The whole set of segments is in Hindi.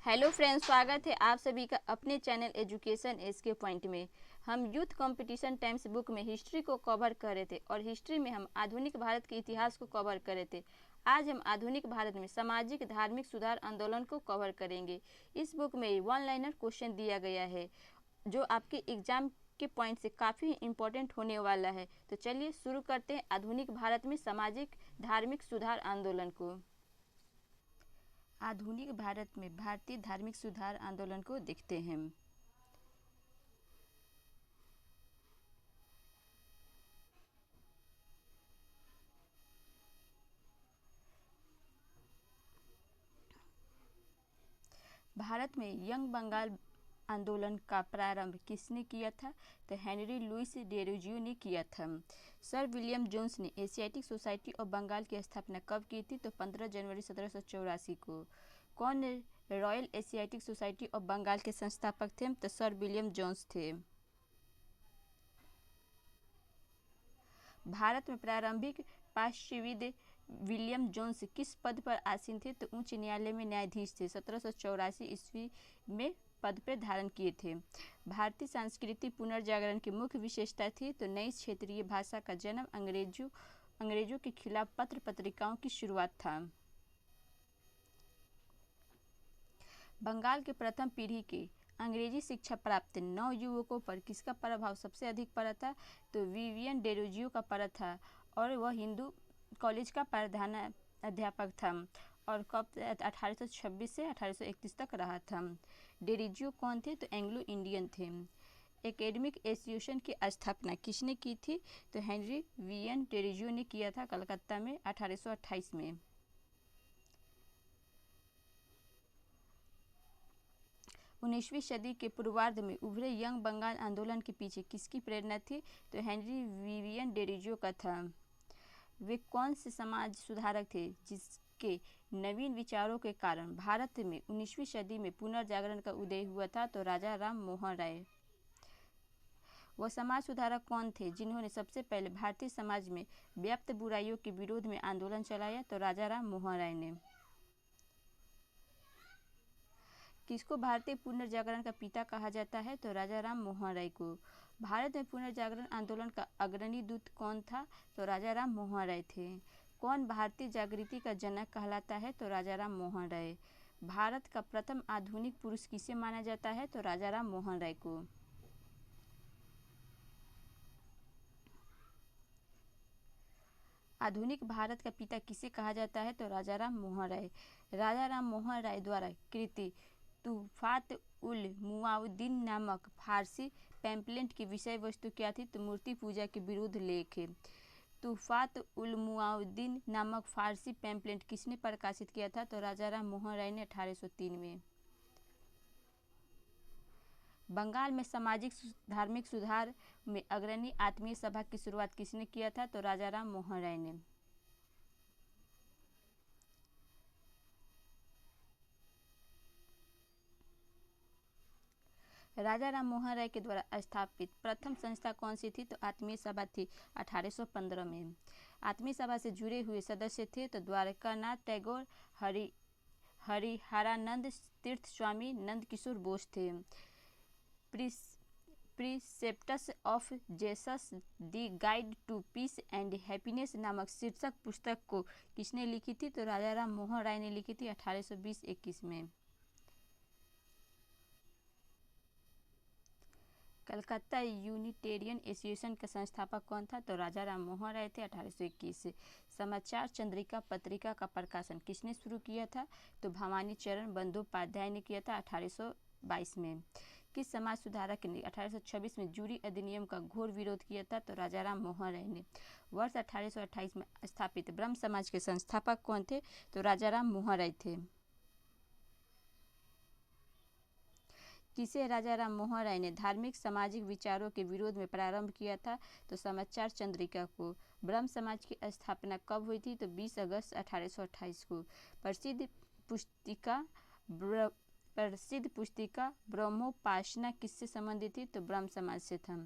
हेलो फ्रेंड्स, स्वागत है आप सभी का अपने चैनल एजुकेशन एसके पॉइंट में। हम यूथ कंपटीशन टाइम्स बुक में हिस्ट्री को कवर कर रहे थे और हिस्ट्री में हम आधुनिक भारत के इतिहास को कवर कर रहे थे। आज हम आधुनिक भारत में सामाजिक धार्मिक सुधार आंदोलन को कवर करेंगे। इस बुक में वन लाइनर क्वेश्चन दिया गया है जो आपके एग्जाम के पॉइंट से काफ़ी इम्पोर्टेंट होने वाला है। तो चलिए शुरू करते हैं आधुनिक भारत में सामाजिक धार्मिक सुधार आंदोलन को। आधुनिक भारत में भारतीय धार्मिक सुधार आंदोलन को देखते हैं। भारत में यंग बंगाल आंदोलन का प्रारंभ किसने किया था? तो हेनरी लुइस डेरोजियो ने किया था। सर विलियम जोन्स ने एशियाटिक सोसाइटी ऑफ बंगाल की स्थापना कब की थी? तो 15 जनवरी 1784 को। कौन royal Asiatic society of Bengal के संस्थापक थे? तो सर विलियम जोन्स थे। भारत में प्रारंभिक पार्श्वविद विलियम जोन्स किस पद पर आसीन थे? तो उच्च न्यायालय में न्यायाधीश थे। 1784 ईस्वी में पद पर धारण किए थे। भारतीय सांस्कृतिक पुनर्जागरण की मुख्य विशेषता थी तो नई क्षेत्रीय भाषा का जन्म, अंग्रेजों के खिलाफ पत्र पत्रिकाओं की शुरुआत था। बंगाल के प्रथम पीढ़ी के अंग्रेजी शिक्षा प्राप्त 9 युवकों पर किसका प्रभाव सबसे अधिक पड़ा था? तो विवियन डेरोजियो का पड़ा था और वह हिंदू कॉलेज का प्रधान अध्यापक था और कब 1826 से 1831 तक रहा था। डेरोजियो कौन थे? तो एंग्लो इंडियन थे। एकेडमिक एसोसिएशन की स्थापना किसने की थी? तो हेनरी विवियन डेरोजियो ने किया था कलकत्ता में 1828 में। 19वीं सदी के पूर्वार्ध में उभरे यंग बंगाल आंदोलन के पीछे किसकी प्रेरणा थी? तो हेनरी विवियन डेरोजियो का था। वे कौन से समाज सुधारक थे जिसके नवीन विचारों के कारण भारत में 19वीं सदी में पुनर्जागरण का उदय हुआ था? तो राजा राम मोहन राय। वह समाज सुधारक कौन थे जिन्होंने सबसे पहले भारतीय समाज में व्याप्त बुराइयों के विरोध में आंदोलन चलाया? तो राजा राम मोहन राय ने। किसको भारतीय पुनर्जागरण का पिता कहा जाता है? तो राजा राम मोहन राय को। भारत में पुनर्जागरण आंदोलन का अग्रणी दूत कौन था? तो राजा राम मोहन राय थे। कौन भारतीय जागृति का जनक कहलाता है? तो राजा राम मोहन राय। भारत का प्रथम आधुनिक पुरुष किसे माना जाता है? तो राजा राम मोहन राय को। आधुनिक भारत का पिता किसे कहा जाता है? तो राजा राम मोहन राय। राजा राम मोहन राय द्वारा कृति तुफात उल मुआवुद्दीन नामक फारसी पैम्पलेट की विषय वस्तु क्या थी? तो मूर्ति पूजा के विरुद्ध लेख। तुफात उल मुआवुद्दीन नामक फारसी पैम्पलेट किसने प्रकाशित किया था? तो राजा राम मोहन राय ने 1803 में। बंगाल में सामाजिक धार्मिक सुधार में अग्रणी आत्मीय सभा की शुरुआत किसने किया था? तो राजा राम मोहन राय ने। राजा राम मोहन राय के द्वारा स्थापित प्रथम संस्था कौन सी थी? तो आत्मीय सभा थी 1815 में। आत्मीय सभा से जुड़े हुए सदस्य थे तो द्वारकानाथ टैगोर, हरिहरानंद तीर्थ स्वामी, नंद किशोर बोस थे। Precepts of Jesus the guide to peace and happiness नामक शीर्षक पुस्तक को किसने लिखी थी? तो राजा राम मोहन राय ने लिखी थी 1820-21 में। कलकत्ता यूनिटेरियन एसोसिएशन का संस्थापक कौन था? तो राजा राम मोहन राय थे 1821 से। समाचार चंद्रिका पत्रिका का प्रकाशन किसने शुरू किया था? तो भवानी चरण बंदोपाध्याय ने किया था 1822 में। किस समाज सुधारक ने 1826 में जूरी अधिनियम का घोर विरोध किया था? तो राजा राम मोहन राय ने। वर्ष 1828 में स्थापित ब्रह्म समाज के संस्थापक कौन थे? तो राजा राम मोहन राय थे। किसे राजा राम मोहन राय ने धार्मिक सामाजिक विचारों के विरोध में प्रारंभ किया था? तो समाचार चंद्रिका को। ब्रह्म समाज की स्थापना कब हुई थी? तो 20 अगस्त 1828 को। प्रसिद्ध पुस्तिका ब्रह्मोपासना किससे संबंधित थी? तो ब्रह्म समाज से था।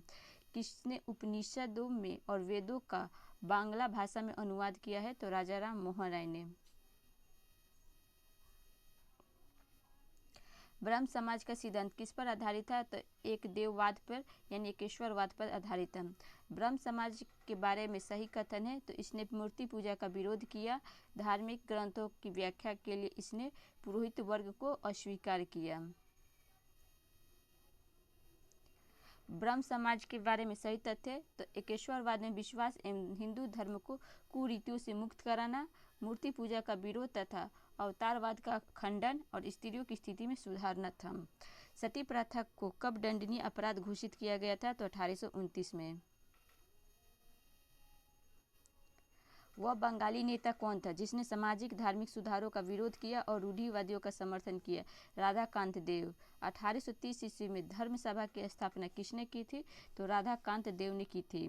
किसने उपनिषदों में और वेदों का बांग्ला भाषा में अनुवाद किया है? तो राजा राम मोहन राय ने। ब्रह्म समाज का सिद्धांत किस पर आधारित था? तो एक देववाद पर यानी एकेश्वरवाद पर आधारित था। ब्रह्म समाज के बारे में सही कथन है तो इसने मूर्ति पूजा का विरोध किया। धार्मिक ग्रंथों की व्याख्या के लिए इसने पुरोहित वर्ग को अस्वीकार किया। ब्रह्म समाज के बारे में सही तथ्य तो एकेश्वरवाद में विश्वास एवं हिंदू धर्म को कुरीतियों से मुक्त कराना, मूर्ति पूजा का विरोध तथा अवतारवाद का खंडन और स्त्रियों की स्थिति में सुधारना था। सती प्रथा को कब दंडनीय अपराध घोषित किया गया था? तो 1829 में। वह बंगाली नेता कौन था जिसने सामाजिक धार्मिक सुधारों का विरोध किया और रूढ़िवादियों का समर्थन किया? राधाकांत देव। 1830 ईस्वी में धर्म सभा की स्थापना किसने की थी? तो राधाकांत देव ने की थी।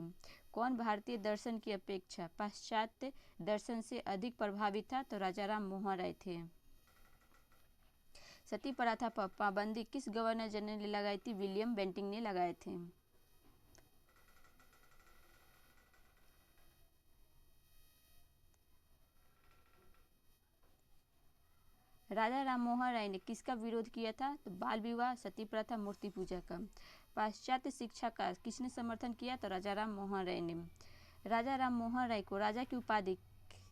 कौन भारतीय दर्शन की अपेक्षा पाश्चात्य दर्शन से अधिक प्रभावित था? तो राजाराम मोहन राय थे। सती प्रथा पर पाबंदी किस गवर्नर जनरल ने लगाई थी? विलियम बेंटिंक ने लगाए थे। राजा राम मोहन राय ने किसका विरोध किया था? तो बाल विवाह, सती प्रथा, मूर्ति पूजा का। पाश्चात्य शिक्षा का किसने समर्थन किया? तो राजा राम मोहन राय ने। राजा राम मोहन राय को राजा की उपाधि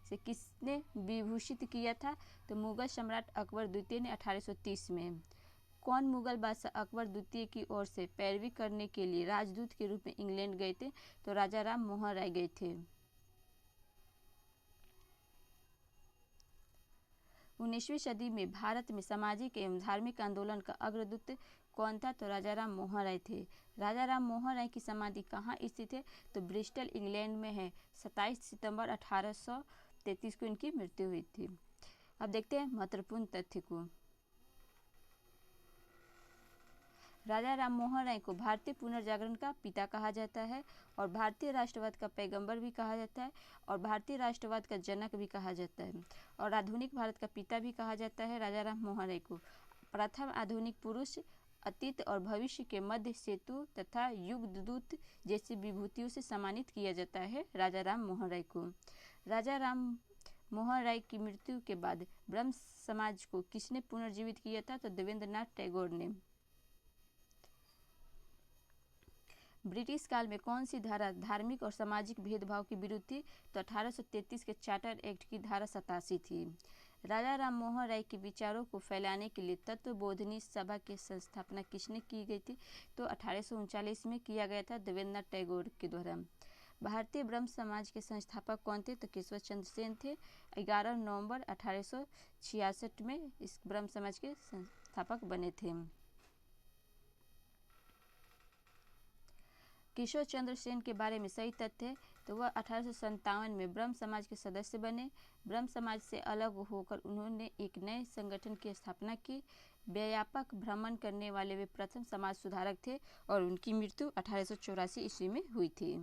से किसने विभूषित किया था? तो मुगल सम्राट अकबर द्वितीय ने 1830 में। कौन मुगल बादशाह अकबर द्वितीय की ओर से पैरवी करने के लिए राजदूत के रूप में इंग्लैंड गए थे? तो राजा राम मोहन राय गए थे। 19वीं सदी में भारत में सामाजिक एवं धार्मिक आंदोलन का अग्रदूत कौन था? तो राजाराम मोहन राय थे। राजाराम मोहन राय की समाधि कहाँ स्थित है? तो ब्रिस्टल इंग्लैंड में है। 27 सितंबर 1833 को इनकी मृत्यु हुई थी। अब देखते हैं महत्वपूर्ण तथ्य को। राजा राम मोहन राय को भारतीय पुनर्जागरण का पिता कहा जाता है और भारतीय राष्ट्रवाद का पैगंबर भी कहा जाता है और भारतीय राष्ट्रवाद का जनक भी कहा जाता है और आधुनिक भारत का पिता भी कहा जाता है। राजा राम मोहन राय को प्रथम आधुनिक पुरुष, अतीत और भविष्य के मध्य सेतु तथा युग दूत जैसी विभूतियों से सम्मानित किया जाता है। राजा राम मोहन राय को। राजा राम मोहन राय की मृत्यु के बाद ब्रह्म समाज को किसने पुनर्जीवित किया था? तो देवेंद्रनाथ टैगोर ने। ब्रिटिश काल में कौन सी धारा धार्मिक और सामाजिक भेदभाव के विरुद्ध थी? तो 1833 के चार्टर एक्ट की धारा 87 थी। राजा राम मोहन राय के विचारों को फैलाने के लिए तत्वबोधिनी सभा की संस्थापना किसने की गई थी? तो 1839 में किया गया था देवेंद्रनाथ टैगोर के द्वारा। भारतीय ब्रह्म समाज के संस्थापक कौन थे? तो केशव चंद्र सेन थे। 11 नवंबर 1866 में इस ब्रह्म समाज के संस्थापक बने थे। केशव चंद्र सेन के बारे में सही तथ्य है तो वह 1857 में ब्रह्म समाज के सदस्य बने। ब्रह्म समाज से अलग होकर उन्होंने एक नए संगठन की स्थापना की। व्यापक भ्रमण करने वाले वे प्रथम समाज सुधारक थे और उनकी मृत्यु 1884 ईस्वी में हुई थी।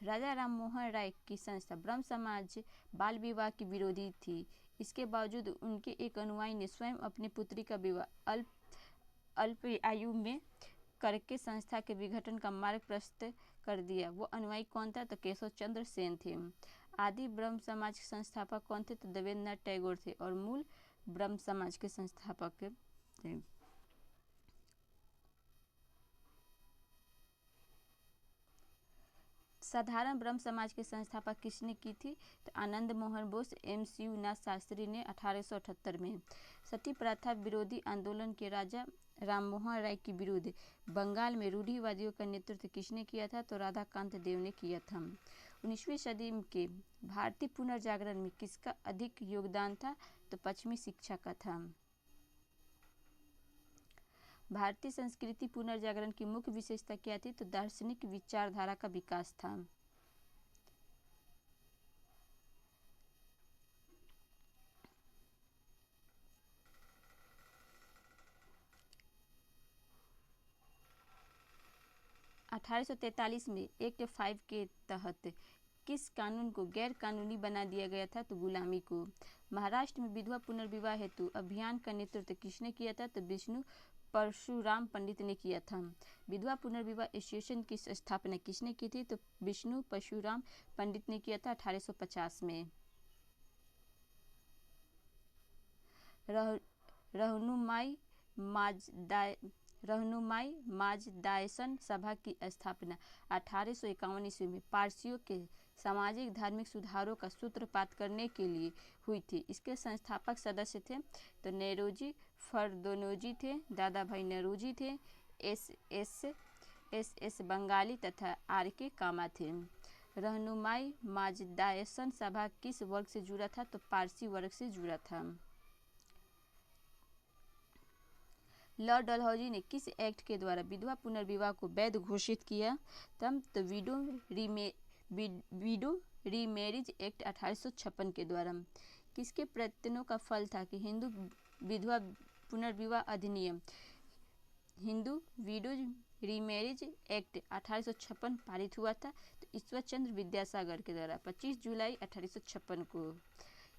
राजा राम मोहन राय की संस्था ब्रह्म समाज बाल विवाह की विरोधी थी। इसके बावजूद उनके एक अनुयायी ने स्वयं अपनी पुत्री का विवाह अल्प आयु में करके संस्था के विघटन का मार्ग प्रशस्त कर दिया। वो अनुयायी कौन था? तो केशव चंद्र सेन थे। आदि ब्रह्म समाज के संस्थापक कौन थे? तो देवेंद्रनाथ टैगोर थे और मूल ब्रह्म समाज के संस्थापक थे। साधारण ब्रह्म समाज के संस्थापक किसने की थी? तो आनंद मोहन बोस एवं शिवनाथ शास्त्री ने 1878 में। सती प्रथा विरोधी आंदोलन के राजा राम मोहन राय के विरुद्ध बंगाल में रूढ़िवादियों का नेतृत्व किसने किया था? तो राधाकांत देव ने किया था। 19वीं सदी के भारतीय पुनर्जागरण में किसका अधिक योगदान था? तो पश्चिमी शिक्षा का था। भारतीय संस्कृति पुनर्जागरण की मुख्य विशेषता क्या थी? तो दार्शनिक विचारधारा का विकास था। (1843) में एक्ट 5 के तहत किस कानून को गैर कानूनी बना दिया गया था? तो गुलामी को। महाराष्ट्र में विधवा पुनर्विवाह हेतु अभियान का नेतृत्व किसने किया था? तो विष्णु परशुराम पंडित ने किया था। विधवा पुनर्विवाह एसोसिएशन की स्थापना किसने की थी? तो विष्णु परशुराम पंडित ने किया था 1850 में। रह रहनुमाई माजदायसन सभा की स्थापना 1851 ईस्वी में पारसियों के सामाजिक धार्मिक सुधारों का सूत्रपात करने के लिए हुई थी। इसके संस्थापक सदस्य थे तो नेरोजी फरदोनोजी थे, दादा भाई नौरोजी थे, एस बंगाली तथा आर के कामा थे। रहनुमाई माजदायसन सभा किस वर्ग से जुड़ा था? तो पारसी वर्ग से जुड़ा था। लॉर्ड डलहौजी ने किस एक्ट के द्वारा विधवा पुनर्विवाह को वैध घोषित किया? तब तो विडो रीमैरिज एक्ट 1856 के द्वारा। किसके प्रयत्नों का फल था कि हिंदू विधवा पुनर्विवाह अधिनियम हिंदू विडो रीमैरिज एक्ट 1856 पारित हुआ था? तो ईश्वर चंद्र विद्यासागर के द्वारा 25 जुलाई 1856 को।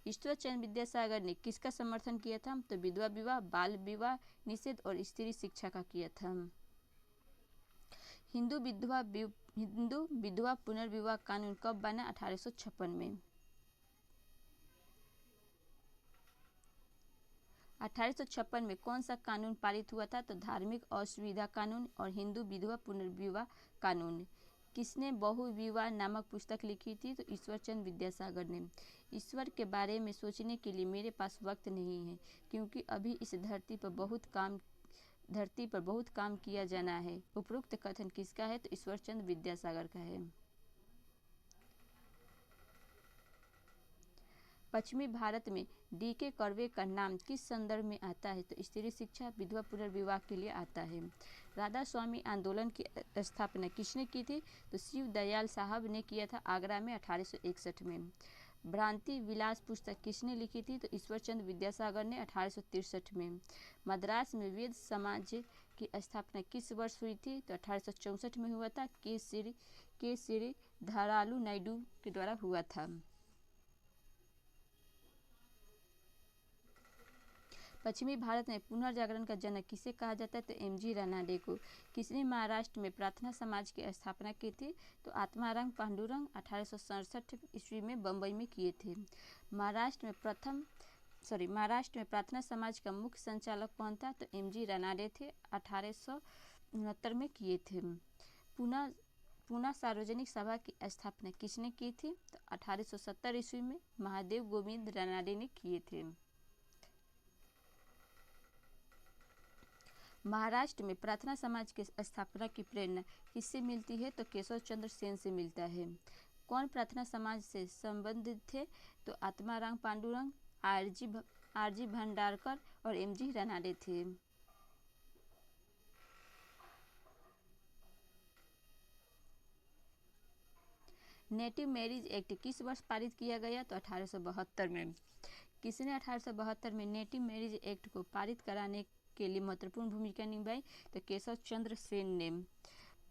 ईश्वर चंद्र विद्यासागर ने किसका समर्थन किया था? तो विधवा विवाह, बाल विवाह निषेध और स्त्री शिक्षा का किया था। हिंदू विधवा पुनर्विवाह कानून कब बना? 1856 में। 1856 में कौन सा कानून पारित हुआ था? तो धार्मिक असुविधा कानून और हिंदू विधवा पुनर्विवाह कानून। किसने बहु विवाह नामक पुस्तक लिखी थी? तो ईश्वरचंद्र विद्यासागर ने। ईश्वर के बारे में सोचने के लिए मेरे पास वक्त नहीं है, क्योंकि अभी इस धरती पर बहुत काम किया जाना है। उपरोक्त कथन किसका है? तो ईश्वरचंद्र विद्यासागर का है। पश्चिमी भारत में डी.के. कर्वे का नाम किस संदर्भ में आता है? तो स्त्री शिक्षा, विधवा पुनर्विवाह के लिए आता है। राधा स्वामी आंदोलन की स्थापना किसने की थी? तो शिव दयाल साहब ने किया था आगरा में 1861 में। भ्रांति विलास पुस्तक किसने लिखी थी? तो ईश्वरचंद्र विद्यासागर ने 1863 में। मद्रास में वेद समाज की स्थापना किस वर्ष हुई थी? तो 1864 में हुआ था। के श्री धारालू नायडू के द्वारा हुआ था। पश्चिमी भारत में पुनर्जागरण का जनक किसे कहा जाता है? तो एम.जी. रानाडे को। किसने महाराष्ट्र में प्रार्थना समाज की स्थापना की थी? तो आत्माराम पांडुरंग 1867 ईस्वी में बम्बई में किए थे। महाराष्ट्र में प्रार्थना समाज का मुख्य संचालक कौन था? तो एम.जी. रानाडे थे, 1869 में किए थे। पूना सार्वजनिक सभा की स्थापना किसने की थी? तो 1870 ईस्वी में महादेव गोविंद रानाडे ने किए थे। महाराष्ट्र में प्रार्थना समाज की स्थापना की प्रेरणा किससे मिलती है? तो केशव चंद्र सेन से मिलता है। कौन प्रार्थना समाज से संबंधित थे? तो आत्माराम पांडुरंग, आर.जी. भंडारकर और एम.जी. रानाडे थे। नेटिव मैरिज एक्ट किस वर्ष पारित किया गया? तो 1872 में। किसने 1872 में नेटिव मैरिज एक्ट को पारित कराने के लिए महत्वपूर्ण भूमिका निभाई? तो केशव चंद्र सेन ने।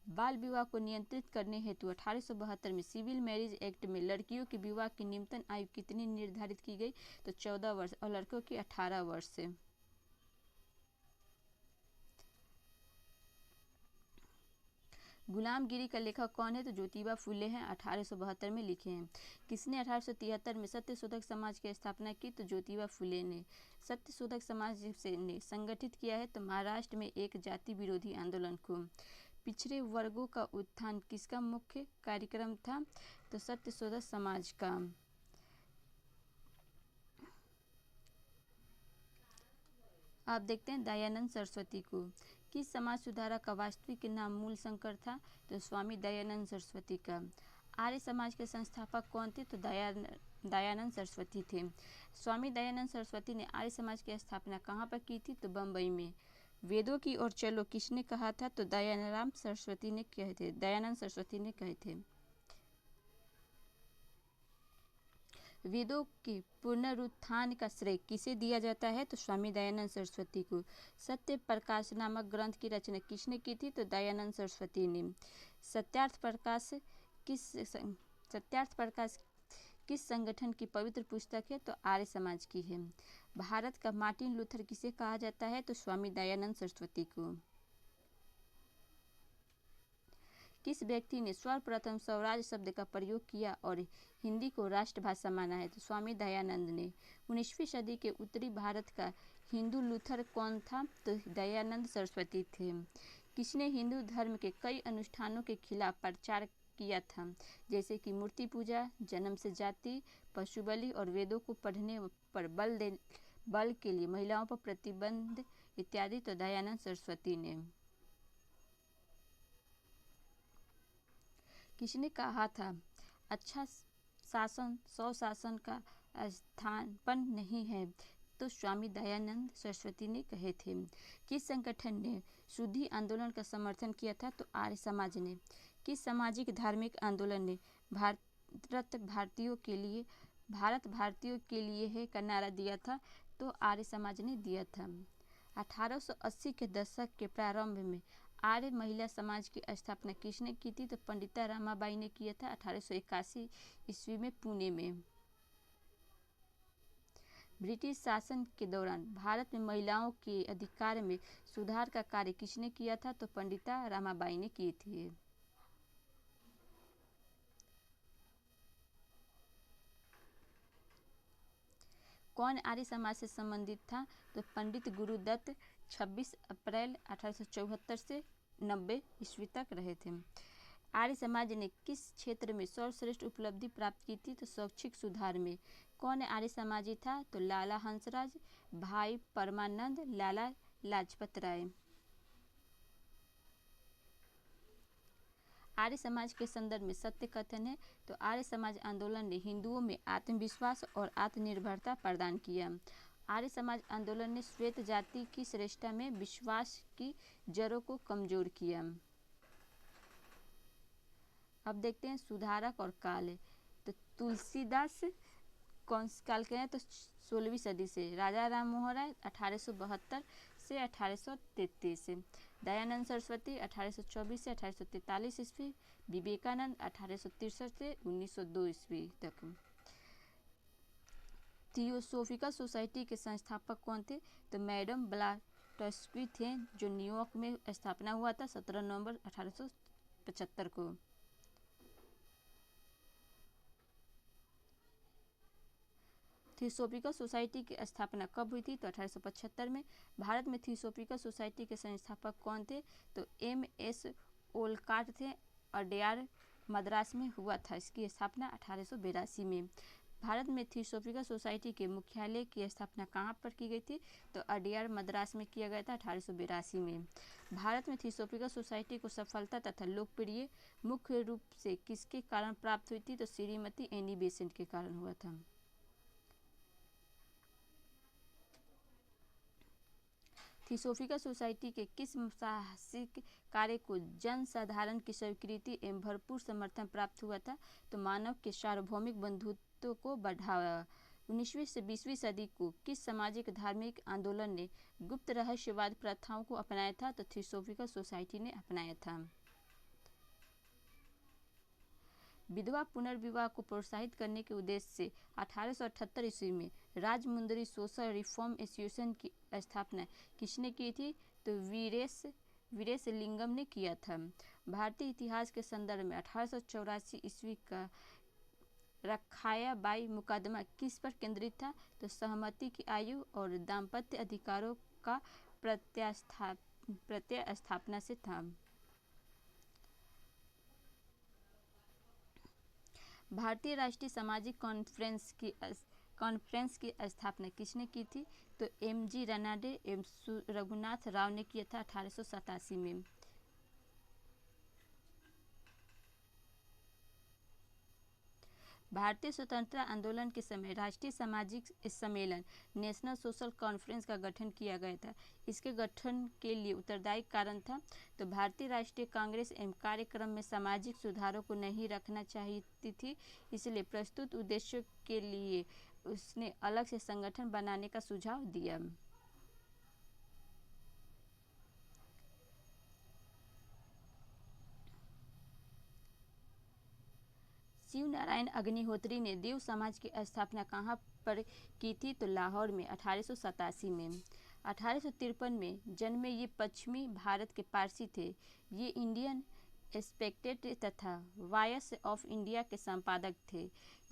बाल विवाह को नियंत्रित करने हेतु 1872 में सिविल मैरिज एक्ट में लड़कियों के विवाह की न्यूनतम आयु कितनी निर्धारित की गई? तो 14 वर्ष और लड़कों की 18 वर्ष से। गुलामगिरी का लेखक कौन है? तो ज्योतिबा फुले हैं, 1872 में लिखे हैं। किसने 1873 में सत्यशोधक समाज की स्थापना की? तो ज्योतिबा फुले ने। सत्यशोधक समाज ने संगठित किया है तो महाराष्ट्र में एक जाति विरोधी आंदोलन को। पिछड़े वर्गों का उत्थान किसका मुख्य कार्यक्रम था? तो सत्यशोधक समाज का। आप देखते हैं दयानंद सरस्वती को। किस समाज सुधारक का वास्तविक नाम मूलशंकर था? तो स्वामी दयानंद सरस्वती का। आर्य समाज के संस्थापक कौन थे? तो दयानंद सरस्वती थे। स्वामी दयानंद सरस्वती ने आर्य समाज की स्थापना कहाँ पर की थी? तो बम्बई में। वेदों की ओर चलो किसने कहा था? तो दयानंद सरस्वती ने कहे थे। वेदों के पुनरुत्थान का श्रेय किसे दिया जाता है? तो स्वामी दयानंद सरस्वती को। सत्य प्रकाश नामक ग्रंथ की रचना किसने की थी? तो दयानंद सरस्वती ने। सत्यार्थ प्रकाश किस संगठन की पवित्र पुस्तक है? तो आर्य समाज की है। भारत का मार्टिन लूथर किसे कहा जाता है? तो स्वामी दयानंद सरस्वती को। किस व्यक्ति ने सर्वप्रथम स्वराज शब्द का प्रयोग किया और हिंदी को राष्ट्रभाषा माना है? तो स्वामी दयानंद ने। 19वीं सदी के उत्तरी भारत का हिंदू लूथर कौन था? तो दयानंद सरस्वती थे। किसने हिंदू धर्म के कई अनुष्ठानों के खिलाफ प्रचार किया था, जैसे कि मूर्ति पूजा, जन्म से जाति, पशु बलि और वेदों को पढ़ने पर बल के लिए महिलाओं पर प्रतिबंध इत्यादि? तो दयानंद सरस्वती ने। किसने कहा था अच्छा शासन स्वशासन का स्थापन नहीं है? तो स्वामी दयानंद सरस्वती ने कहे थे। किस संगठन ने शुद्धि आंदोलन का समर्थन किया था? तो आर्य समाज ने। किस सामाजिक धार्मिक आंदोलन ने भारत भारतीयों के लिए है का नारा दिया था? तो आर्य समाज ने दिया था। 1880 के दशक के प्रारंभ में आर्य महिला समाज की स्थापना किसने की थी? तो पंडिता रमाबाई ने किया था 1881 ईस्वी में पुणे में। ब्रिटिश शासन के दौरान भारत में महिलाओं के अधिकार में सुधार का कार्य किसने किया था? तो पंडिता रमाबाई ने की थी। कौन आर्य समाज से संबंधित था? तो पंडित गुरुदत्त 26 अप्रैल 1874 से 90 ईस्वी तक रहे थे। आर्य समाज ने किस क्षेत्र में सर्वश्रेष्ठ उपलब्धि प्राप्त की थी? तो शैक्षिक सुधार में। कौन आर्य समाजी था? तो लाला हंसराज, भाई परमानंद, लाला लाजपत राय। आर्य समाज के संदर्भ में सत्य कथन है। तो आर्य समाज आंदोलन ने हिंदुओं में आत्मविश्वास और आत्मनिर्भरता प्रदान किया। आर्य समाज आंदोलन ने श्वेत जाति की श्रेष्ठता में विश्वास की जड़ों को कमजोर किया। अब देखते हैं सुधारक और काल। तो तुलसीदास कौन काल के हैं? तो 16वीं सदी से। राजा राम मोहन राय 1872 से 1833 से। दयानंद सरस्वती 1824 से 1843 ईस्वी। विवेकानंद 1863 से 1902 ईस्वी तक। थियोसोफिकल सोसाइटी के संस्थापक कौन थे? तो मैडम ब्लावत्स्की थे, जो न्यूयॉर्क में स्थापना हुआ था 17 नवंबर 1875 को। थियोसोफिकल सोसाइटी की स्थापना कब हुई थी? तो 1875 में। भारत में थियोसोफिकल सोसाइटी के संस्थापक कौन थे? तो MS ओलकाट थे। अडयार मद्रास में हुआ था इसकी स्थापना 1882 में। भारत में थियोसोफिकल सोसाइटी के मुख्यालय की स्थापना कहाँ पर की गई थी? तो अडयार मद्रास में किया गया था 1882 में। भारत में थियोसोफिकल सोसाइटी को सफलता तथा लोकप्रिय मुख्य रूप से किसके कारण प्राप्त हुई थी? तो श्रीमती एनी बेसेंट के कारण हुआ था। थियोसोफिकल सोसाइटी के किस साहसिक कार्य को जन साधारण की स्वीकृति एवं भरपूर समर्थन प्राप्त हुआ था? तो मानव के सार्वभौमिक बंधुत्व को बढ़ावा। 19वीं से 20वीं सदी को किस सामाजिक धार्मिक आंदोलन ने गुप्त रहस्यवाद प्रथाओं को अपनाया था? तो थियोसोफिकल सोसाइटी ने अपनाया था। विधवा पुनर्विवाह को प्रोत्साहित करने के उद्देश्य से 1878 ईस्वी में राजमुंदरी सोशल रिफॉर्म एसोसिएशन की स्थापना किसने की थी? तो वीरेशलिंगम ने किया था। भारतीय इतिहास के संदर्भ में 1884 ईस्वी का रखायाबाई मुकदमा किस पर केंद्रित था? तो सहमति की आयु और दाम्पत्य अधिकारों का प्रत्यस्थापना से था। भारतीय राष्ट्रीय सामाजिक कॉन्फ्रेंस की स्थापना किसने की थी? तो MG रानाडे एवं रघुनाथ राव ने किया था 1887 में। भारतीय स्वतंत्रता आंदोलन के समय राष्ट्रीय सामाजिक सम्मेलन नेशनल सोशल कॉन्फ्रेंस का गठन किया गया था। इसके गठन के लिए उत्तरदायी कारण था। तो भारतीय राष्ट्रीय कांग्रेस एवं कार्यक्रम में सामाजिक सुधारों को नहीं रखना चाहती थी, इसलिए प्रस्तुत उद्देश्यों के लिए उसने अलग से संगठन बनाने का सुझाव दिया। शिव नारायण अग्निहोत्री ने देव समाज की स्थापना कहाँ पर की थी? तो लाहौर में 1887 में। 1853 में जन्मे ये पश्चिमी भारत के पारसी थे। ये इंडियन एक्सपेक्टेड तथा वॉइस ऑफ इंडिया के संपादक थे।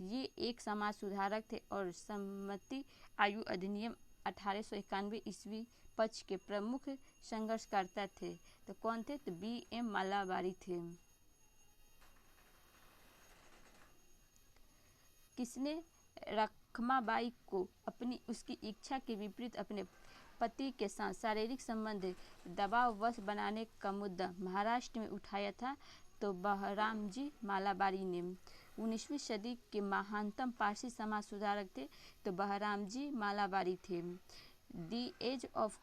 ये एक समाज सुधारक थे और सम्मति आयु अधिनियम 1891 ईस्वी पक्ष के प्रमुख संघर्षकर्ता थे। तो कौन थे? तो B.M. मालाबारी थे। किसने रखमाबाई को अपनी उसकी इच्छा के विपरीत अपने पति के साथ शारीरिक संबंध दबाववश बनाने का मुद्दा महाराष्ट्र में उठाया था? तो बहरामजी मालाबारी ने। 19वीं सदी के महानतम पारसी समाज सुधारक थे तो बहरामजी मालाबारी थे। The age of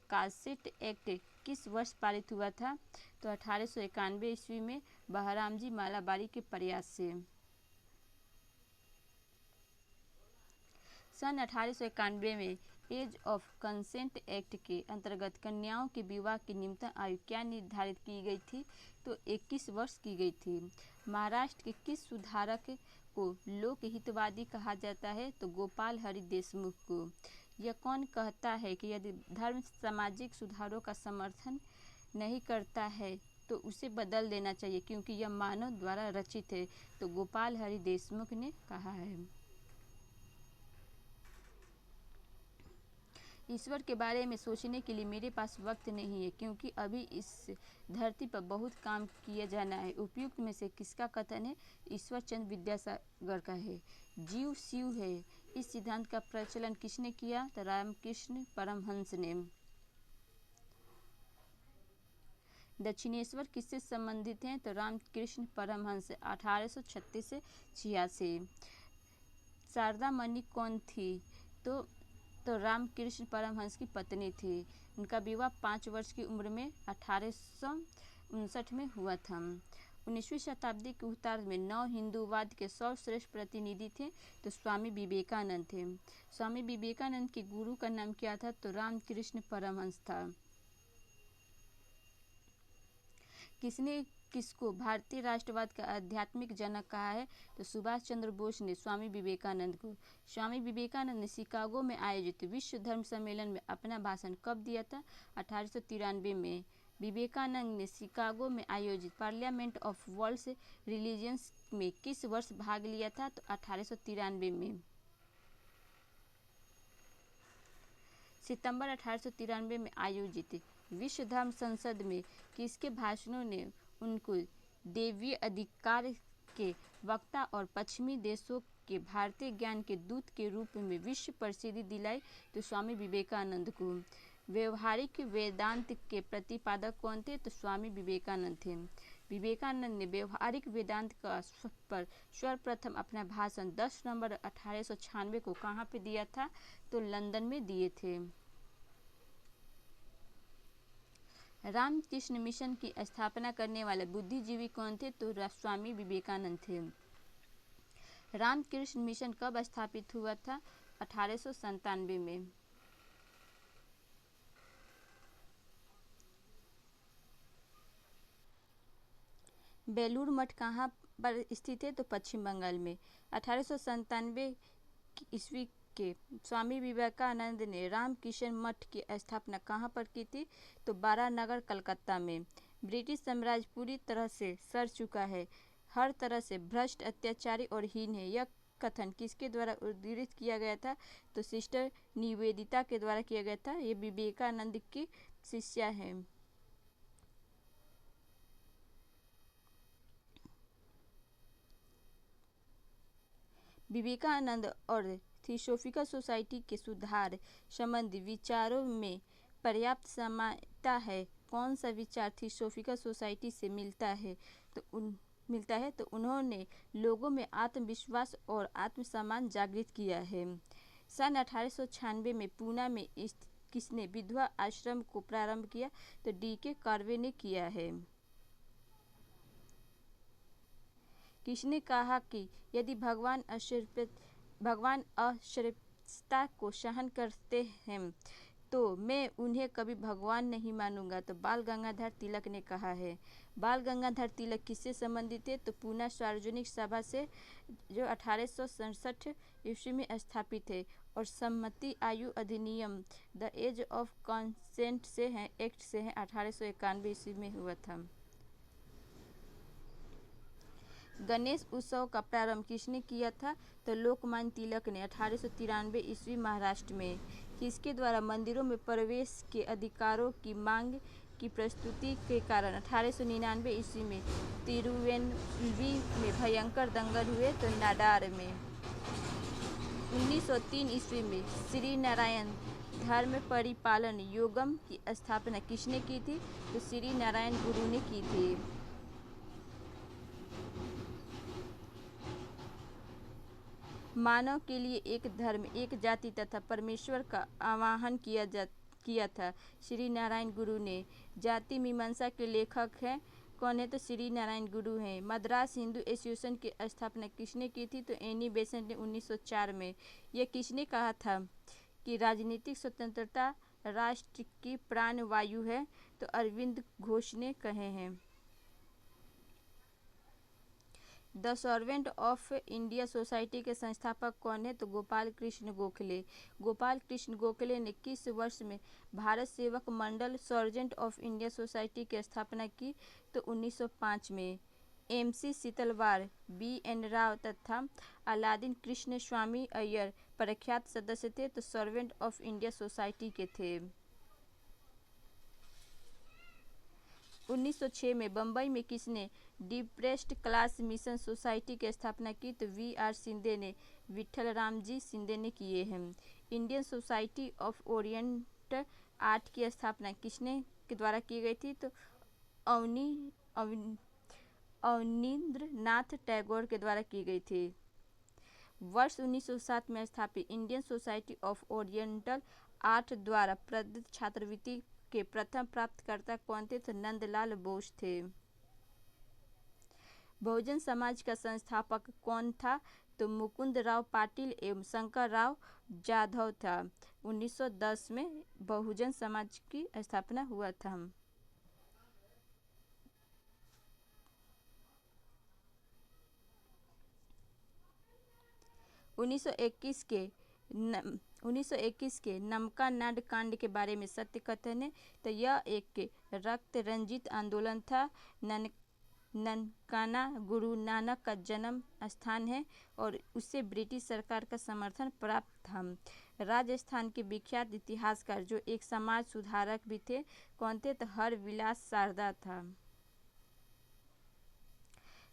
cassette act किस वर्ष पारित हुआ था? तो 1891 ईस्वी में बहरामजी मालाबारी के प्रयास से। सन 1891 में एज ऑफ कंसेंट एक्ट के अंतर्गत कन्याओं के विवाह की न्यूनतम आयु क्या निर्धारित की गई थी? तो 21 वर्ष की गई थी। महाराष्ट्र के किस सुधारक को लोकहितवादी कहा जाता है? तो गोपाल हरि देशमुख को। यह कौन कहता है कि यदि धर्म सामाजिक सुधारों का समर्थन नहीं करता है तो उसे बदल देना चाहिए क्योंकि यह मानव द्वारा रचित है? तो गोपाल हरि देशमुख ने कहा है। ईश्वर के बारे में सोचने के लिए मेरे पास वक्त नहीं है क्योंकि अभी इस धरती पर बहुत काम किया जाना है। उपयुक्त में से किसका कथन है? ईश्वर चंद्र विद्यासागर का है। जीव शिव है, इस सिद्धांत का प्रचलन किसने किया? तो रामकृष्ण परमहंस ने। दक्षिणेश्वर किससे संबंधित हैं? तो रामकृष्ण परमहंस 1836 से 86। शारदा मणि कौन थी? तो रामकृष्ण परमहंस की पत्नी थी। उनका विवाह 5 वर्ष की उम्र में 1859 में हुआ था। 19वीं शताब्दी के उत्तरार्ध में नव हिंदूवाद के सर्वश्रेष्ठ प्रतिनिधि थे तो स्वामी विवेकानंद थे। स्वामी विवेकानंद के गुरु का नाम क्या था? तो रामकृष्ण परमहंस था। किसने किसको भारतीय राष्ट्रवाद का आध्यात्मिक जनक कहा है? तो सुभाष चंद्र बोस ने स्वामी विवेकानंद को। स्वामी विवेकानंद ने शिकागो में आयोजित विश्व धर्म सम्मेलन में अपना भाषण कब दिया था? 1893 में। विवेकानंद ने शिकागो में आयोजित पार्लियामेंट ऑफ वर्ल्ड रिलीजियंस में किस वर्ष भाग लिया था? तो 1893 में। सितंबर 1893 में आयोजित विश्व धर्म संसद में किसके भाषणों ने उनको दैवीय अधिकार के वक्ता और पश्चिमी देशों के भारतीय ज्ञान के दूत के रूप में विश्व प्रसिद्धि दिलाई? तो स्वामी विवेकानंद को। व्यवहारिक वेदांत के प्रतिपादक कौन थे? तो स्वामी विवेकानंद थे। विवेकानंद ने व्यवहारिक वेदांत का पर सर्वप्रथम अपना भाषण 10 नवंबर 1896 को कहाँ पे दिया था? तो लंदन में दिए थे। रामकृष्ण मिशन की स्थापना करने वाले बुद्धिजीवी कौन थे? तो स्वामी विवेकानंद थे। रामकृष्ण मिशन कब स्थापित हुआ था? 1897 में। बेलूर मठ कहाँ पर स्थित है? तो पश्चिम बंगाल में। 1897 ईस्वी के स्वामी विवेकानंद ने रामकृष्ण मठ की स्थापना कहाँ पर की थी? तो बारानगर कलकत्ता में। ब्रिटिश साम्राज्य पूरी तरह से सड़ चुका है, हर तरह से भ्रष्ट, अत्याचारी और हीन है। यह कथन किसके द्वारा उद्धृत किया गया था? तो सिस्टर निवेदिता के द्वारा किया गया था। ये विवेकानंद की शिष्या है। विवेकानंद और थियोसॉफिकल सोसाइटी के सुधार संबंधी विचारों में पर्याप्त समानता है। कौन सा विचार थियोसॉफिकल सोसाइटी से मिलता है? तो उन्होंने लोगों में आत्मविश्वास और आत्मसम्मान जागृत किया है। सन 1896 में पूना में किसने विधवा आश्रम को प्रारंभ किया? तो D.K. कर्वे ने किया है। किसने कहा कि यदि भगवान असभ्यता को सहन करते हैं तो मैं उन्हें कभी भगवान नहीं मानूंगा? तो बाल गंगाधर तिलक ने कहा है। बाल गंगाधर तिलक किससे संबंधित है? तो पूना सार्वजनिक सभा से, जो 1867 ईस्वी में स्थापित है और सम्मति आयु अधिनियम द एज ऑफ कंसेंट से है एक्ट से है 1891 ईस्वी में हुआ था। गणेश उत्सव का प्रारंभ किसने किया था? तो लोकमान्य तिलक ने 1893 ईस्वी महाराष्ट्र में। किसके द्वारा मंदिरों में प्रवेश के अधिकारों की मांग की प्रस्तुति के कारण 1899 ईस्वी में तिरुवेन्लुवी में भयंकर दंगल हुए? तो नाडार में। 1903 ईस्वी में श्री नारायण धर्म परिपालन योगम की स्थापना किसने की थी? तो श्री नारायण गुरु ने की थी। मानव के लिए एक धर्म, एक जाति तथा परमेश्वर का आवाहन किया था श्री नारायण गुरु ने। जाति मीमांसा के लेखक हैं कौन है? तो श्री नारायण गुरु हैं। मद्रास हिंदू एसोसिएशन की स्थापना किसने की थी? तो एनी बेसेंट ने 1904 में। यह किसने कहा था कि राजनीतिक स्वतंत्रता राष्ट्र की प्राण वायु है? तो अरविंद घोष ने कहे हैं। The servant of India society के संस्थापक कौन है? तो गोपाल कृष्ण गोखले। गोपाल कृष्ण गोखले ने किस वर्ष में भारत सेवक मंडल सर्जेंट ऑफ इंडिया सोसाइटी की स्थापना की? तो 1905 में। MC शीतलवार, BN राव तथा अलादीन कृष्ण स्वामी अय्यर प्रख्यात सदस्य थे, तो सर्वेंट ऑफ इंडिया सोसाइटी के थे। 1906 में बम्बई में किसने डिप्रेस्ड क्लास मिशन सोसाइटी की स्थापना की? तो VR शिंदे ने, विठल राम जी शिंदे ने किए हैं। Indian society of Orient art की स्थापना किसने के द्वारा की गई थी? तो अवनींद्रनाथ टैगोर के द्वारा की गई थी। वर्ष 1907 में स्थापित Indian society of oriental art द्वारा प्रदत्त छात्रवृत्ति के प्रथम प्राप्तकर्ता कौन थे? तो नंदलाल बोस थे। बहुजन समाज का संस्थापक कौन था? तो मुकुंद राव पाटिल एवं शंकर राव जाधव था। 1910 में बहुजन समाज की स्थापना हुआ था। 1921 के नमका नाड कांड के बारे में सत्य कथन है। तो यह एक रक्त रंजित आंदोलन था। ननकाना गुरु नानक का जन्म स्थान है और उसे ब्रिटिश सरकार का समर्थन प्राप्त था। राजस्थान के विख्यात इतिहासकार जो एक समाज सुधारक भी थे कौन थे? तो हरविलास शारदा था।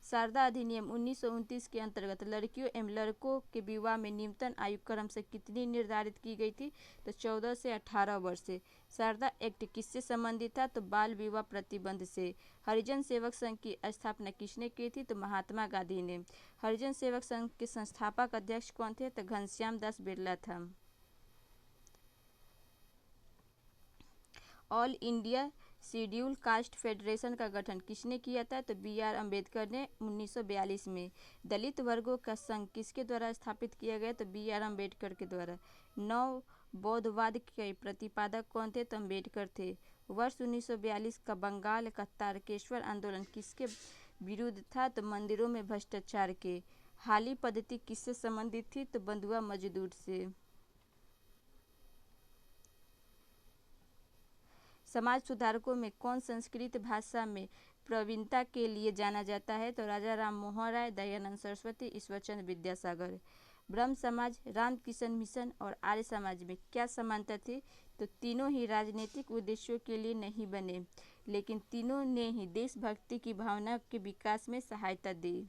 शारदा अधिनियम 1929 के अंतर्गत लड़कियों एवं लड़कों के विवाह में न्यूनतम आयु क्रम से कितनी निर्धारित की गई थी? तो 14 से 18 वर्ष से। शारदा एक्ट किससे संबंधित था? तो बाल विवाह प्रतिबंध से। हरिजन सेवक संघ की स्थापना किसने की थी? तो महात्मा गांधी ने। हरिजन सेवक संघ के संस्थापक अध्यक्ष कौन थे? तो घनश्याम दास बिरला था। All India schedule caste federation का गठन किसने किया था? तो BR अम्बेडकर ने 1942 में। दलित वर्गों का संघ किसके द्वारा स्थापित किया गया? तो BR अम्बेडकर के द्वारा। नव बौद्धवाद के प्रतिपादक कौन थे? तो अम्बेडकर थे। वर्ष 1942 का बंगाल का तारकेश्वर आंदोलन किसके विरुद्ध था? तो मंदिरों में भ्रष्टाचार के। हाली पद्धति किससे संबंधित थी? तो बंधुआ मजदूर से। समाज सुधारकों में कौन संस्कृत भाषा में प्रवीणता के लिए जाना जाता है? तो राजा राम मोहन राय, दयानंद सरस्वती, ईश्वरचंद्र विद्यासागर। ब्रह्म समाज, रामकृष्ण मिशन और आर्य समाज में क्या समानता थी? तो तीनों ही राजनीतिक उद्देश्यों के लिए नहीं बने, लेकिन तीनों ने ही देशभक्ति की भावना के विकास में सहायता दी।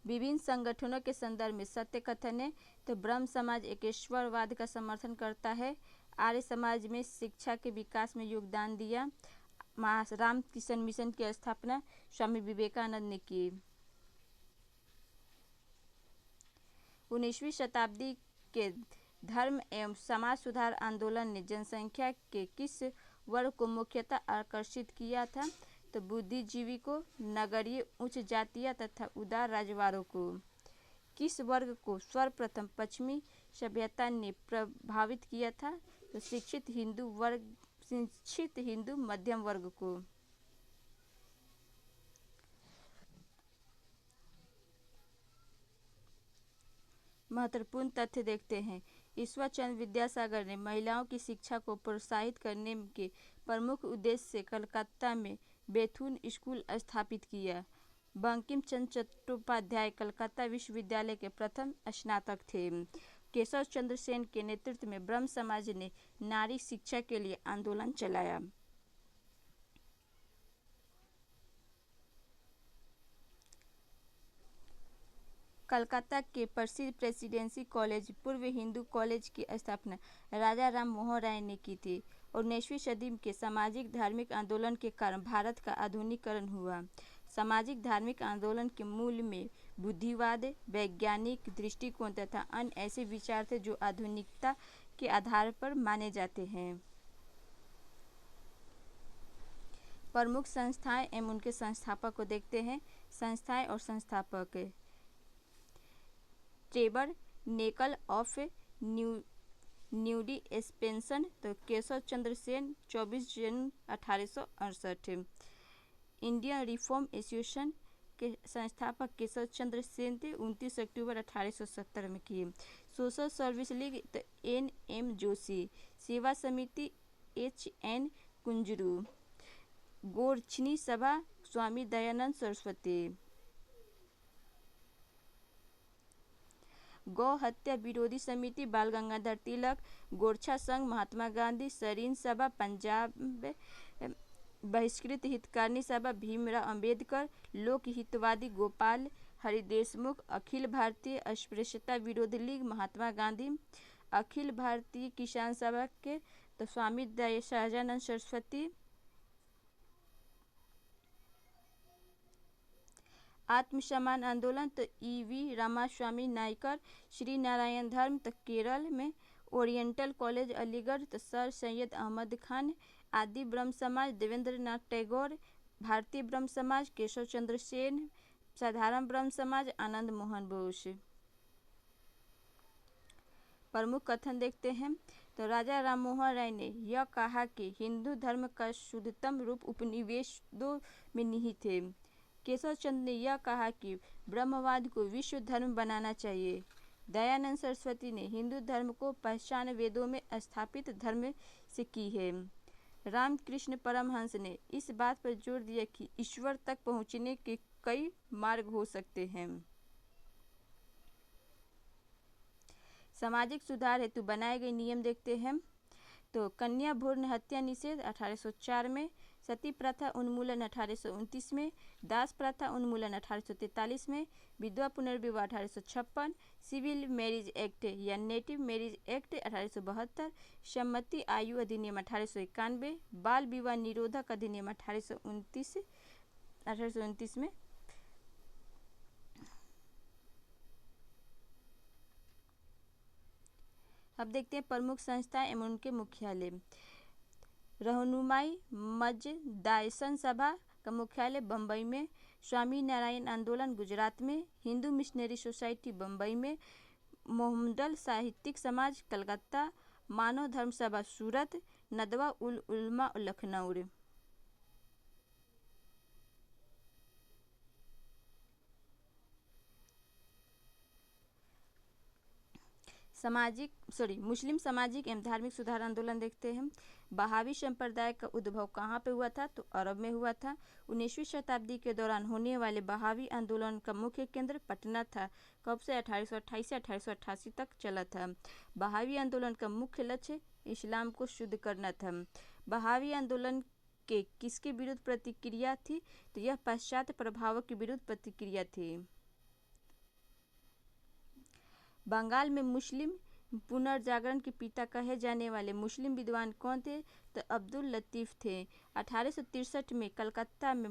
विभिन्न संगठनों के संदर्भ में सत्य कथन है। तो ब्रह्म समाज एकेश्वरवाद का समर्थन करता है। आर्य समाज में शिक्षा के विकास में योगदान दिया। रामकृष्ण मिशन की स्थापना स्वामी विवेकानंद ने की। 19वीं शताब्दी के धर्म एवं समाज सुधार आंदोलन ने जनसंख्या के किस वर्ग को मुख्यतः आकर्षित किया था? तो बुद्धिजीवी को, नगरीय उच्च जातिया तथा उदार राजवाड़ों को। किस वर्ग को सर्वप्रथम पश्चिमी सभ्यता ने प्रभावित किया था? तो शिक्षित हिंदू मध्यम वर्ग को। महत्वपूर्ण तथ्य देखते हैं। ईश्वर चंद्र विद्यासागर ने महिलाओं की शिक्षा को प्रोत्साहित करने के प्रमुख उद्देश्य से कलकत्ता में बेथुन स्कूल स्थापित किया। बंकिम चंद्र चट्टोपाध्याय कलकत्ता विश्वविद्यालय के प्रथम स्नातक थे। केशव चंद्र सेन के नेतृत्व में ब्रह्म समाज ने नारी शिक्षा के लिए आंदोलन चलाया। कलकत्ता के प्रसिद्ध प्रेसिडेंसी कॉलेज पूर्व हिंदू कॉलेज की स्थापना राजा राम मोहन राय ने की थी। 19वीं सदी के सामाजिक धार्मिक आंदोलन के कारण भारत का आधुनिकीकरण हुआ। सामाजिक धार्मिक आंदोलन के मूल में बुद्धिवाद, वैज्ञानिक दृष्टिकोण तथा अन्य ऐसे विचार थे जो आधुनिकता के आधार पर माने जाते हैं। प्रमुख संस्थाएं एवं उनके संस्थापक को देखते हैं। संस्थाएं और संस्थापक ट्रेवर नेकल ऑफ न्यूडी एक्सपेंशन तो केशव चंद्र सेन 24 जून 1868। इंडियन रिफॉर्म एसोसिएशन के संस्थापक केशव चंद्र सेन थे, 29 अक्टूबर 1870 में किए। सोशल सर्विस लीग तो NM जोशी। सेवा समिति HN कुंजरू। गोरक्षिणी सभा स्वामी दयानंद सरस्वती। गौ हत्या विरोधी समिति बाल गंगाधर तिलक। गोरछा संघ महात्मा गांधी। सरीन सभा पंजाब। बहिष्कृत हितकारिणी सभा भीमराव अंबेडकर। लोक हितवादी गोपाल हरि देशमुख। अखिल भारतीय अस्पृश्यता विरोधी लीग महात्मा गांधी। अखिल भारतीय किसान सभा के तो स्वामी सहजानंद सरस्वती। आत्मसम्मान आंदोलन तो EV रामास्वामी नायकर। श्री नारायण धर्म तो केरल में। ओरिएंटल कॉलेज अलीगढ़ तो सर सैयद अहमद खान। आदि ब्रह्म समाज देवेंद्र नाथ टैगोर। भारतीय ब्रह्म समाज केशव चंद्र सेन। साधारण ब्रह्म समाज आनंद मोहन बोस। प्रमुख कथन देखते हैं तो राजा राम मोहन राय ने यह कहा कि हिंदू धर्म का शुद्धतम रूप उपनिवेशों में निहित है। केशव चंद्र ने यह कहा कि ब्रह्मवाद को विश्व धर्म बनाना चाहिए। दयानंद सरस्वती ने हिंदू धर्म को पहचान वेदों में स्थापित धर्म से की है। रामकृष्ण परमहंस ने इस बात पर जोर दिया कि ईश्वर तक पहुँचने के कई मार्ग हो सकते हैं। सामाजिक सुधार हेतु बनाए गए नियम देखते हैं तो कन्या भ्रूण हत्या निषेध 1804 में। सती प्रथा उन्मूलन 1829 में। दास प्रथा उन्मूलन 1843 में। विधवा पुनर्विवाह 1856। सिविल मैरिज एक्ट या नेटिव मैरिज एक्ट 1872। सम्मति आयु अधिनियम 1891। बाल विवाह निरोधक अधिनियम 1829 में। अब देखते हैं प्रमुख संस्थाएं एवं उनके मुख्यालय। रहनुमाई मजदाइसन सभा का मुख्यालय बम्बई में। स्वामी नारायण आंदोलन गुजरात में। हिंदू मिशनरी सोसाइटी बम्बई में। मोहम्मदन साहित्यिक समाज कलकत्ता। मानव धर्म सभा सूरत। नदवा उल उलमा लखनऊ। मुस्लिम सामाजिक एवं धार्मिक सुधार आंदोलन देखते हैं। बहावी संप्रदाय का उद्भव कहाँ पे हुआ था तो अरब में हुआ था। 19वीं शताब्दी के दौरान होने वाले बहावी आंदोलन का मुख्य केंद्र पटना था। कब से 1828 से 1888 तक चला था। बहावी आंदोलन का मुख्य लक्ष्य इस्लाम को शुद्ध करना था। बहावी आंदोलन के किसके विरुद्ध प्रतिक्रिया थी तो यह पाश्चात्य प्रभावों के विरुद्ध प्रतिक्रिया थी। बंगाल में मुस्लिम पुनर्जागरण के पिता कहे जाने वाले मुस्लिम विद्वान कौन थे तो अब्दुल लतीफ़ थे। 1863 में कलकत्ता में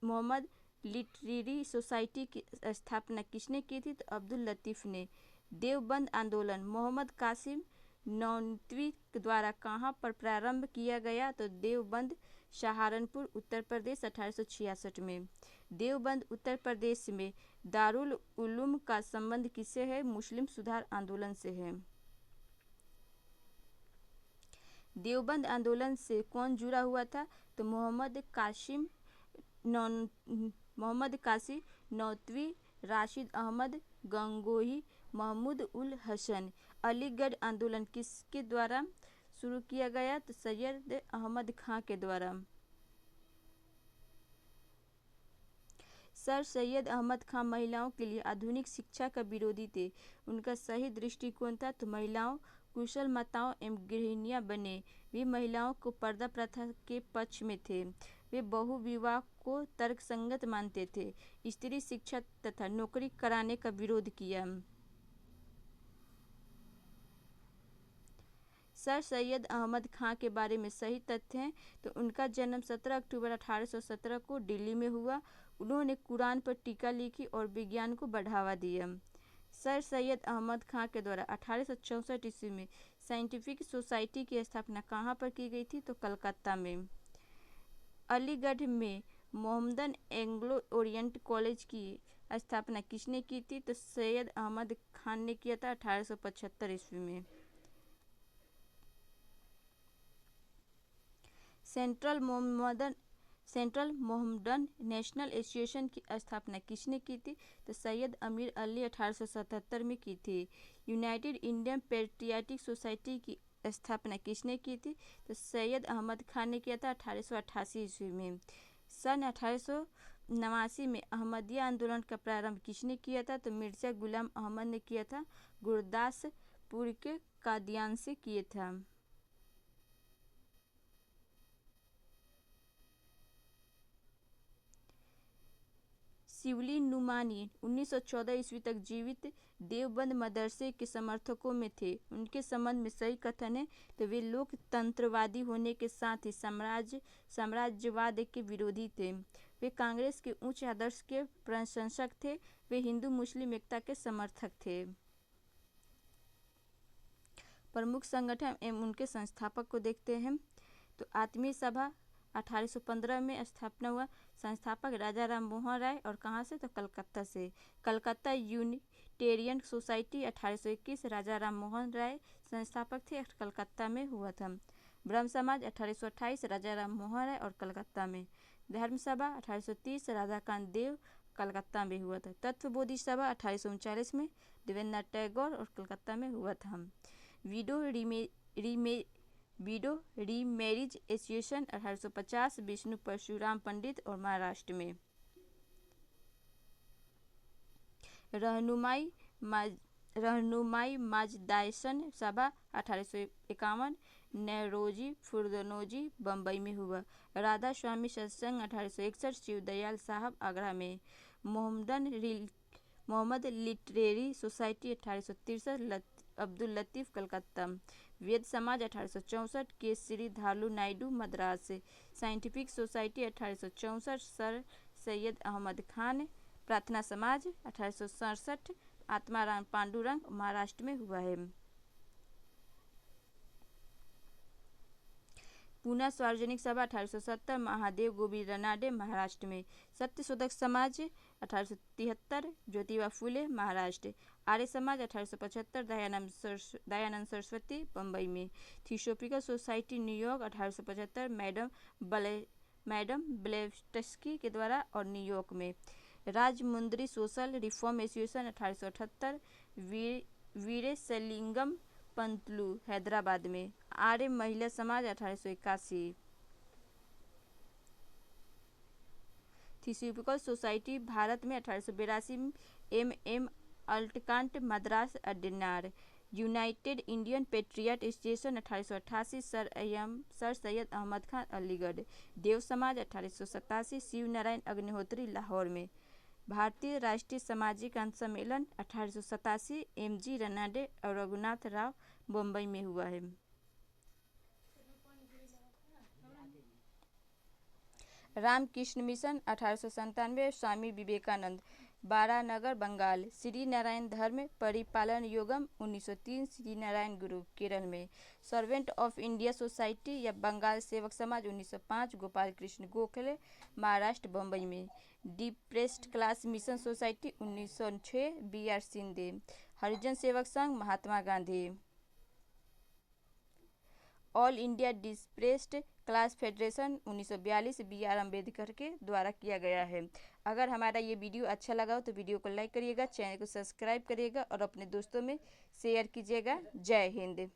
मोहम्मद लिटरेरी सोसाइटी की स्थापना किसने की थी तो अब्दुल लतीफ़ ने। देवबंद आंदोलन मोहम्मद कासिम नौनतवी द्वारा कहाँ पर प्रारंभ किया गया तो देवबंद सहारनपुर उत्तर प्रदेश 1866 में। देवबंद उत्तर प्रदेश में दारुल उलूम का संबंध किससे है मुस्लिम सुधार आंदोलन से है। देवबंद आंदोलन से कौन जुड़ा हुआ था तो मोहम्मद कासिम नौतवी, राशिद अहमद गंगोही महमूद उल हसन। अलीगढ़ आंदोलन किसके द्वारा शुरू किया गया? तो सैयद अहमद खां के द्वारा। सर सैयद अहमद खां महिलाओं के लिए आधुनिक शिक्षा का विरोधी थे। उनका सही दृष्टिकोण था तो महिलाओं कुशल माताओं एवं गृहिणियां बने। वे महिलाओं को पर्दा प्रथा के पक्ष में थे। वे बहु विवाह को तर्कसंगत मानते थे। स्त्री शिक्षा तथा नौकरी कराने का विरोध किया। सर सैयद अहमद खां के बारे में सही तथ्य हैं तो उनका जन्म 17 अक्टूबर 1817 को दिल्ली में हुआ। उन्होंने कुरान पर टीका लिखी और विज्ञान को बढ़ावा दिया। सर सैयद अहमद खां के द्वारा 1864 ईस्वी में साइंटिफिक सोसाइटी की स्थापना कहाँ पर की गई थी? तो कलकत्ता में। अलीगढ़ में मोहम्मदन एंग्लो ओरिएंट कॉलेज की स्थापना किसने की थी? तो सैयद अहमद खान ने किया था 1875 ईस्वी में। सेंट्रल मोहम्मदन नेशनल एसोसिएशन की स्थापना किसने की थी? तो सैयद अमीर अली 1877 में की थी। यूनाइटेड इंडियन पेट्रियाटिक सोसाइटी की स्थापना किसने की थी? तो सैयद अहमद खान ने किया था 1888 ईस्वी में। सन 1889 में अहमदिया आंदोलन का प्रारंभ किसने किया था? तो मिर्जा गुलाम अहमद ने किया था। गुरदासपुर के कादियान से किए था। शिवली नुमानी 1914 ईस्वी तक जीवित देवबंद मदरसे के समर्थकों में थे। उनके संबंध में सही कथन है तो वे लोकतंत्रवादी होने के साथ ही साम्राज्यवाद के विरोधी थे। वे कांग्रेस के उच्च आदर्श के प्रशंसक थे। वे हिंदू मुस्लिम एकता के समर्थक थे। प्रमुख संगठन एवं उनके संस्थापक को देखते हैं तो आत्मीय सभा 1815 में स्थापना हुआ। संस्थापक राजा राम मोहन राय और कहाँ से? तो कलकत्ता से। कलकत्ता यूनिटेरियन सोसाइटी 1821 राजा राम मोहन राय संस्थापक थे, कलकत्ता में हुआ था। ब्रह्म समाज 1828 राजा राम मोहन राय और कलकत्ता में। धर्म सभा 1830 राधाकांत देव कलकत्ता में हुआ था। तत्वबोधि सभा 1839 में देवेंद्रनाथ टैगोर और कलकत्ता में हुआ था। Widow remarriage association 1850 Vishnu Parshuram Pandit और महाराष्ट्र में। रहनुमाई माजदासन सभा 1851 नेरोजी फुरदनोजी बम्बई में हुआ। राधा स्वामी सत्संग 1861 शिवदयाल साहब आगरा में। Mohammed literary society 1863 Abdul Latif Calcutta. Veda Samaj 1864 Keshari Dhalu Naidu Madras. Scientific society 1864 sir Syed Ahmad Khan. Prarthana Samaj 1867 Atmaram Pandurang Maharashtra में हुआ है। पूना सार्वजनिक सभा 1870 महादेव गोविंद रनाडे महाराष्ट्र में। सत्यशोधक समाज 1873 ज्योतिबा फुले महाराष्ट्र। आर्य समाज 1875 दयानंद सरस्वती बम्बई में। Theosophical society New York 1875 madam Blavatsky के द्वारा और न्यूयॉर्क में। Rajahmundry social reform association 1878 Veeresalingam Pantulu Hyderabad में। आर्य महिला समाज 1881। थियोसॉफिकल सोसाइटी भारत में 1882 एम अल्टकांट मद्रास अड्डेनार। United Indian patriot association 1888 sir Syed Ahmad Khan Aligarh. Dev Samaj 1887 Shiv Narayan Agnihotri Lahore में। भारतीय राष्ट्रीय सामाजिक सम्मेलन 1887 एम.जी. रनाडे और रघुनाथ राव मुंबई में हुआ है। रामकृष्ण मिशन 1897 स्वामी विवेकानंद। बारानगर बंगाल। श्री नारायण धर्म परिपालन योगम 1903 श्री नारायण गुरु केरल में। सर्वेंट ऑफ इंडिया सोसाइटी या बंगाल सेवक समाज 1905 गोपाल कृष्ण गोखले महाराष्ट्र बम्बई में। Depressed class mission society 1906 B R. Shinde. Harijan Sevak Sangh Mahatma Gandhi. All India depressed class federation 1942 BR Ambedkar के द्वारा किया गया है। अगर हमारा ये वीडियो अच्छा लगा हो तो वीडियो को लाइक करिएगा, चैनल को सब्सक्राइब करिएगा और अपने दोस्तों में शेयर कीजिएगा। जय हिंद।